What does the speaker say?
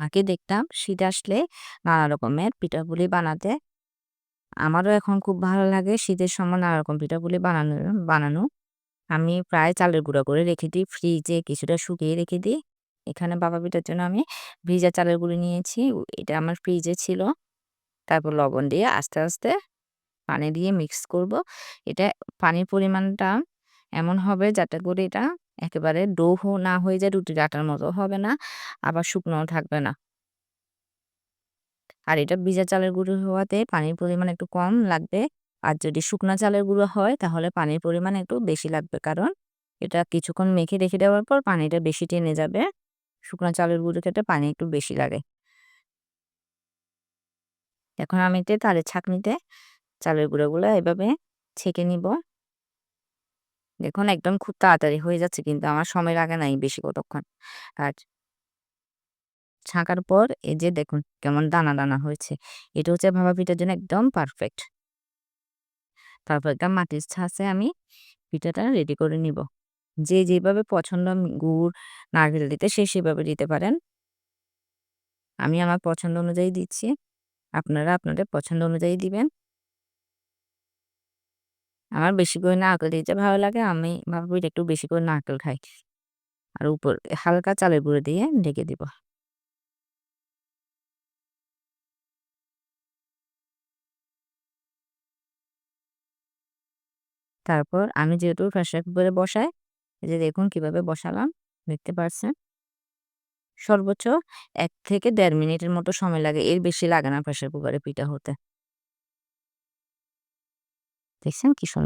আগে দেখতাম শীত আসলে নানা রকমের পিঠাপুলি বানাতে। আমারও এখন খুব ভালো লাগে শীতের সময় নানা রকম পিঠাপুলি বানানো। আমি প্রায় চালের গুঁড়া করে রেখে দিই ফ্রিজে কিছুটা শুকিয়ে রেখে দিই। এখানে ভাপা পিঠার জন্য আমি ভিজা চালের গুঁড়ি নিয়েছি। এটা আমার ফ্রিজে ছিল। তারপর লবণ দিয়ে আস্তে, আস্তে পানি দিয়ে মিক্স করব। এটা পানির পরিমাণটা এমন হবে যাতে করে এটা একেবারে না হয়ে যায়, রুটির আটার মতো হবে না, আবার শুকনোও থাকবে না। আর এটা ভিজা চালের গুঁড়ো হওয়াতে পানির পরিমাণ একটু কম লাগবে। আর যদি শুকনা চালের গুঁড়ো হয় তাহলে পানির পরিমাণ একটু বেশি লাগবে। কারণ এটা কিছুক্ষণ মেখে রেখে দেওয়ার পর পানিটা বেশি টেনে যাবে। শুকনা চালের গুঁড়োর ক্ষেত্রে পানি একটু বেশি লাগে। এখন আমি তালের ছাঁকনিতে চালের গুঁড়োগুলো এভাবে ছেঁকে নিব। দেখুন একদম খুব তাড়াতাড়ি হয়ে যাচ্ছে কিন্তু আমার সময় লাগে নাই বেশি কতক্ষণ। আর ছাঁকার পর এই যে দেখুন কেমন দানা, দানা হয়েছে। এটা হচ্ছে ভাপা পিঠার জন্য একদম পারফেক্ট। তারপর একটা মাটির ছাঁচে আমি পিঠাটা রেডি করে নিব। যে যেভাবে পছন্দ গুড়, নারকেল দিতে সে সেভাবে দিতে পারেন। আমি আমার পছন্দ অনুযায়ী দিচ্ছি। আপনারা আপনাদের পছন্দ অনুযায়ী দিবেন। আমার বেশি করে নারকেল দিতে ভালো লাগে। আমি ভাপা পিঠা একটু বেশি করে নারকেল খাই। আর উপর হালকা চালের গুঁড়ো দিয়ে ঢেকে দিব। তারপর আমি যেহেতু প্রেসার কুকারে বসাই, এই যে দেখুন কিভাবে বসালাম। দেখতে পারছেন? সর্বোচ্চ ১ থেকে ১.৫ মিনিটের মতো সময় লাগে। এর বেশি লাগে না প্রেসার কুকারে পিঠা হতে। দেখছেন কি সুন্দর